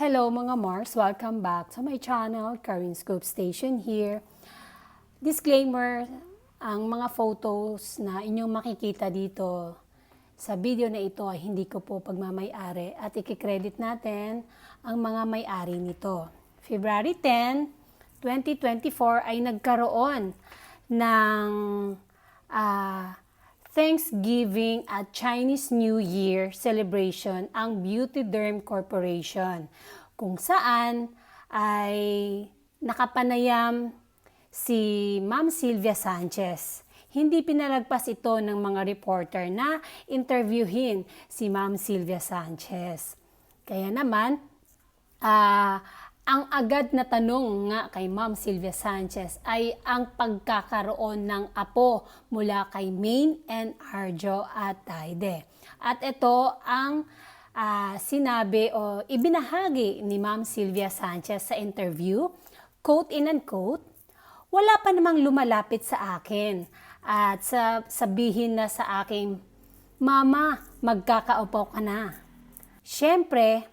Hello mga Mars! Welcome back to my channel, Karin Scoop Station here. Disclaimer, ang mga photos na inyong makikita dito sa video na ito ay hindi ko po pagmamay-ari at ikikredit natin ang mga may-ari nito. February 10, 2024 ay nagkaroon ng Thanksgiving at Chinese New Year celebration ang Beauty Derm Corporation, kung saan ay nakapanayam si Ma'am Sylvia Sanchez. Hindi pinalagpas ito ng mga reporter na interviewin si Ma'am Sylvia Sanchez. Kaya naman, ang agad na tanong nga kay Ma'am Sylvia Sanchez ay ang pagkakaroon ng apo mula kay Maine and Arjo Atayde. At ito ang sinabi o ibinahagi ni Ma'am Sylvia Sanchez sa interview, quote in and quote, "Wala pa namang lumalapit sa akin at sabihin na sa aking, Mama, magkakaupo ka na." Siyempre,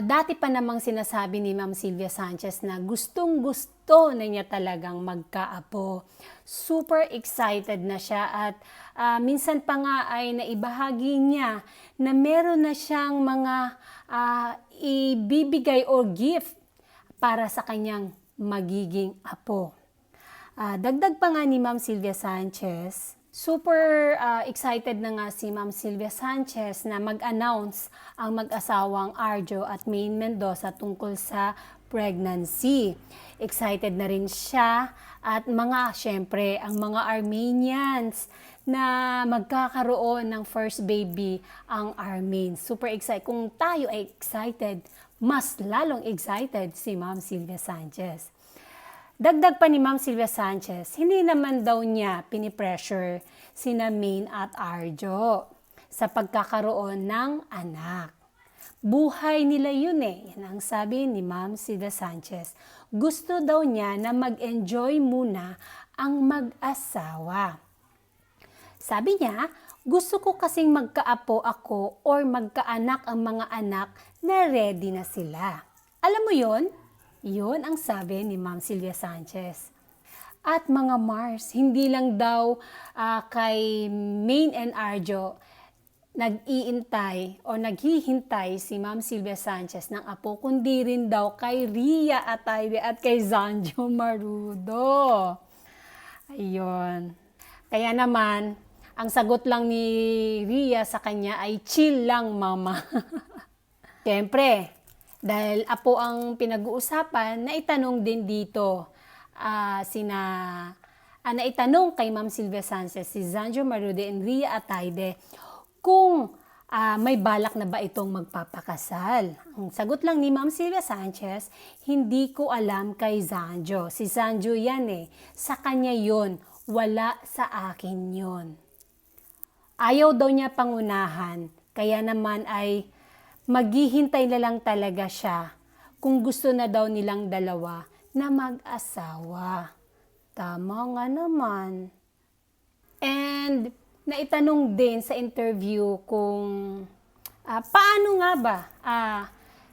dati pa namang sinasabi ni Ma'am Sylvia Sanchez na gustong-gusto na niya talagang magkaapo. Super excited na siya at minsan pa nga ay naibahagi niya na meron na siyang mga ibibigay o gift para sa kanyang magiging apo. Dagdag pa nga ni Ma'am Sylvia Sanchez, super excited na nga si Ma'am Sylvia Sanchez na mag-announce ang mag-asawang Arjo at Maine Mendoza tungkol sa pregnancy. Excited na rin siya at syempre, ang mga Armenians na magkakaroon ng first baby ang Armene. Super excited. Kung tayo ay excited, mas lalong excited si Ma'am Sylvia Sanchez. Dagdag pa ni Ma'am Sylvia Sanchez, hindi naman daw niya pinipressure sina Maine at Arjo sa pagkakaroon ng anak. Buhay nila yun eh. Yan ang sabi ni Ma'am Sylvia Sanchez. Gusto daw niya na mag-enjoy muna ang mag-asawa. Sabi niya, gusto ko kasing magkaapo ako or magkaanak ang mga anak na ready na sila. Alam mo yon? Yun ang sabi ni Ma'am Sylvia Sanchez. At mga Mars, hindi lang daw kay Maine and Arjo nag-iintay o naghihintay si Ma'am Sylvia Sanchez ng apo, kundi rin daw kay Rhea Atayde at kay Zanjo Marudo. Ayun. Kaya naman, ang sagot lang ni Rhea sa kanya ay chill lang, mama. Siyempre, dahil apo ang pinag-uusapan, naitanong din dito naitanong kay Ma'am Sylvia Sanchez si Zanjo Marude and Rhea Atayde kung may balak na ba itong magpapakasal. Ang sagot lang ni Ma'am Sylvia Sanchez, hindi ko alam kay Zanjo. Si Zanjo yan eh. Sa kanya yon, wala sa akin yon. Ayaw daw niya pangunahan, kaya naman ay maghihintay na lang talaga siya kung gusto na daw nilang dalawa na mag-asawa. Tama nga naman. And naitanong din sa interview kung paano nga ba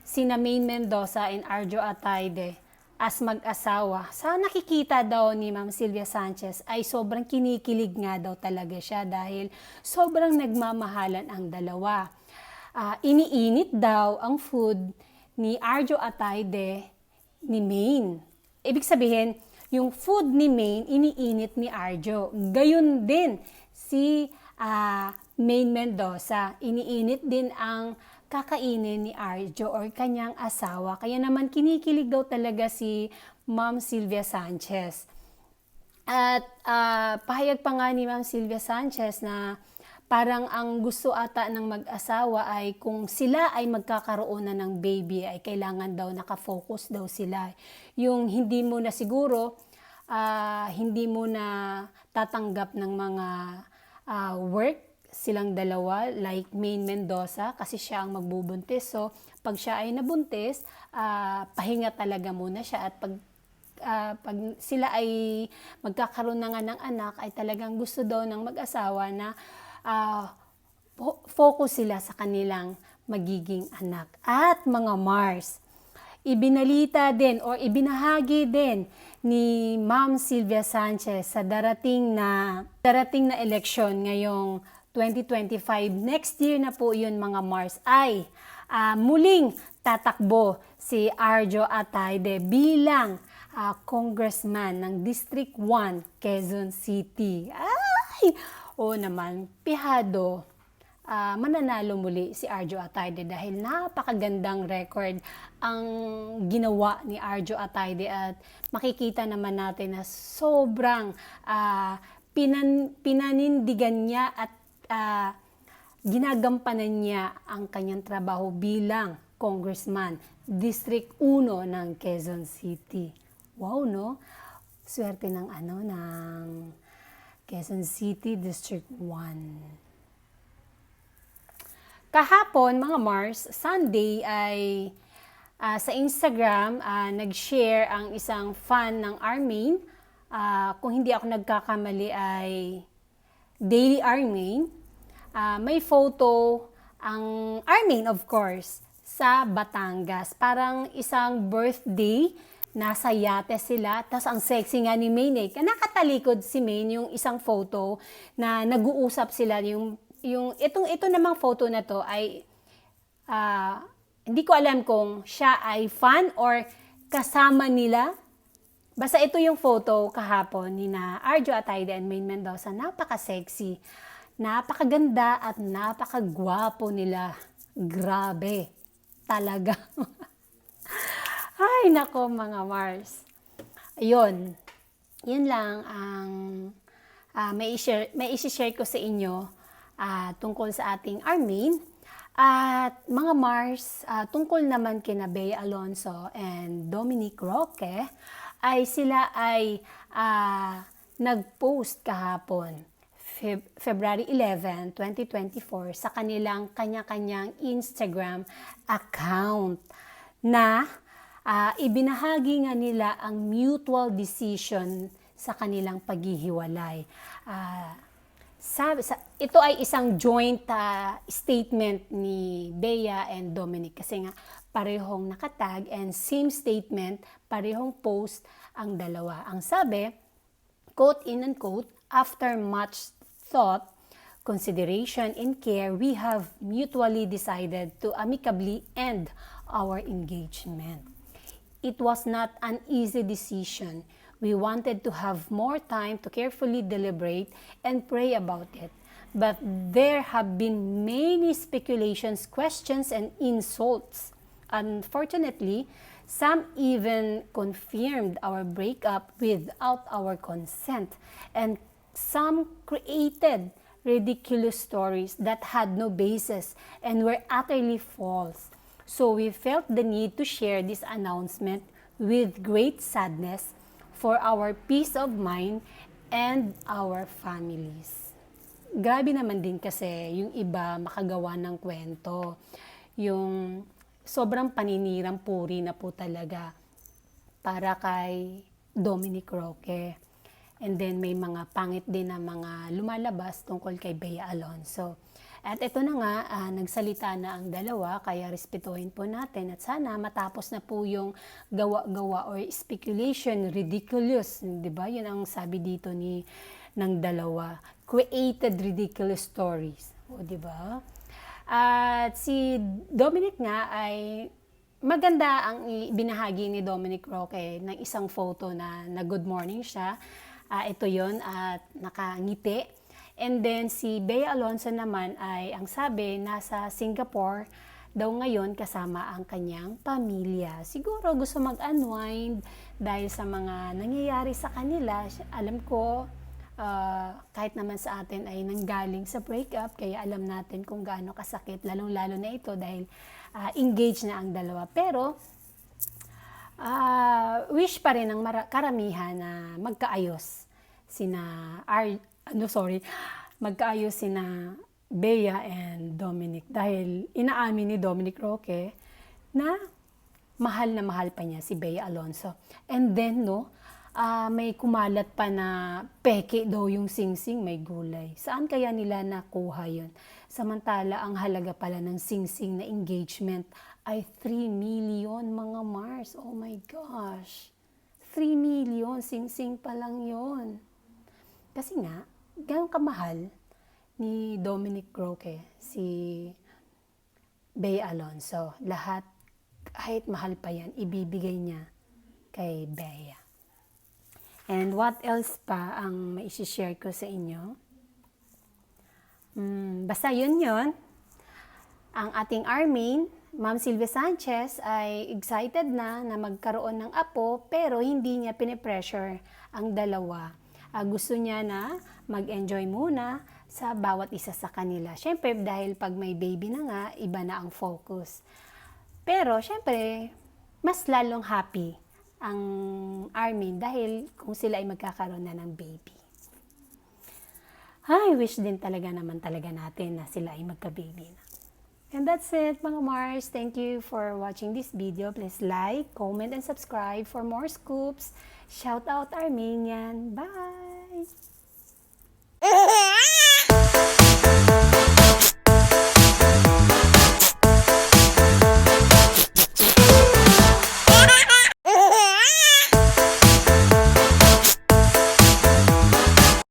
sina Maine Mendoza and Arjo Atayde as mag-asawa. Sa nakikita daw ni Ma'am Sylvia Sanchez ay sobrang kinikilig nga daw talaga siya dahil sobrang nagmamahalan ang dalawa. Iniinit daw ang food ni Arjo Atayde ni Maine. Ibig sabihin, yung food ni Maine, iniinit ni Arjo. Gayun din si Maine Mendoza. Iniinit din ang kakainin ni Arjo or kanyang asawa. Kaya naman kinikilig daw talaga si Ma'am Sylvia Sanchez. At pahayag pa nga ni Ma'am Sylvia Sanchez na parang ang gusto ata ng mag-asawa ay kung sila ay magkakaroon na ng baby ay kailangan daw nakafocus daw sila. Yung hindi mo na siguro, hindi mo na tatanggap ng mga work silang dalawa like Maine Mendoza kasi siya ang magbubuntis. So pag siya ay nabuntis, pahinga talaga muna siya at pag sila ay magkakaroon na nga ng anak ay talagang gusto daw ng mag-asawa na focus sila sa kanilang magiging anak. At mga Mars, ibinalita din or ibinahagi din ni Ma'am Sylvia Sanchez sa darating na eleksyon ngayong 2025. Next year na po yun mga Mars ay muling tatakbo si Arjo Ataide bilang congressman ng District 1, Quezon City. Ay! Oo naman, pihado. Mananalo muli si Arjo Ataide dahil napakagandang record ang ginawa ni Arjo Ataide at makikita naman natin na sobrang pinanindigan niya at ginagampanan niya ang kanyang trabaho bilang congressman, District 1 ng Quezon City. Wow, no? Swerte ng ng Quezon City District 1. Kahapon, mga Mars, Sunday ay sa Instagram, nag-share ang isang fan ng Armain. Kung hindi ako nagkakamali ay Daily Armain. May photo ang Armain, of course, sa Batangas. Parang isang birthday, nasa yate sila. Tapos ang sexy nga ni Maine. Nakatalikod si Maine yung isang photo na nag-uusap sila ito namang photo na to ay hindi ko alam kung siya ay fan or kasama nila. Basta ito yung photo kahapon ni na Arjo Ataide and Maine Mendoza. Napaka-sexy, napakaganda at napakagwapo nila. Grabe, talaga. Ay nako mga Mars. Ayun, yun lang ang may i-share ko sa inyo tungkol sa ating Armain. At mga Mars, tungkol naman kina Bea Alonzo and Dominic Roque, ay sila ay nag-post kahapon, February 11, 2024, sa kanilang kanya-kanyang Instagram account na ibinahagi nga nila ang mutual decision sa kanilang paghihiwalay. Ito ay isang joint statement ni Bea and Dominic kasi nga parehong nakatag and same statement, parehong post ang dalawa. Ang sabi, quote in and quote, after much thought, consideration, and care, we have mutually decided to amicably end our engagement. It was not an easy decision. We wanted to have more time to carefully deliberate and pray about it. But there have been many speculations, questions, and insults. Unfortunately, some even confirmed our breakup without our consent, and some created ridiculous stories that had no basis and were utterly false. So we felt the need to share this announcement with great sadness for our peace of mind and our families. Grabe naman din kasi yung iba makagawa ng kwento. Yung sobrang paninirang puri na po talaga para kay Dominic Roque. And then may mga pangit din na mga lumalabas tungkol kay Bea Alonzo. At ito na nga, nagsalita na ang dalawa, kaya respetuhin po natin at sana matapos na po yung gawa-gawa or speculation, ridiculous, di ba? Yun ang sabi dito ng dalawa, created ridiculous stories, o di ba? At si Dominic nga ay maganda ang binahagi ni Dominic Roque ng isang photo na good morning siya. Ito yon at nakangiti. And then si Bea Alonzo naman ay ang sabi nasa Singapore daw ngayon kasama ang kanyang pamilya. Siguro gusto mag-unwind dahil sa mga nangyayari sa kanila. Alam ko kahit naman sa atin ay nanggaling sa breakup kaya alam natin kung gaano kasakit lalong-lalo na ito dahil engaged na ang dalawa. Pero wish pa rin ng karamihan na magkaayos magkaayos sina Bea and Dominic dahil inaamin ni Dominic Roque na mahal pa niya si Bea Alonzo. And then may kumalat pa na peke daw yung singsing may gulay. Saan kaya nila nakuha yun? Samantala, ang halaga pala ng singsing na engagement ay 3 million mga Mars. Oh my gosh! 3 million, singsing pa lang yun. Kasi nga, ganun kamahal ni Dominic Roque, si Bea Alonso. Lahat, kahit mahal pa yan, ibibigay niya kay Bea. And what else pa ang maisishare ko sa inyo? Basta yun. Ang ating Armin, Ma'am Sylvia Sanchez, ay excited na magkaroon ng apo, pero hindi niya pinipressure ang dalawa. Gusto niya na mag-enjoy muna sa bawat isa sa kanila. Siyempre, dahil pag may baby na nga, iba na ang focus. Pero, siyempre, mas lalong happy ang Armin dahil kung sila ay magkakaroon na ng baby. Ay, wish din talaga natin na sila ay magka-baby na. And that's it mga Mars. Thank you for watching this video. Please like, comment, and subscribe for more scoops. Shout out Armenian. Bye!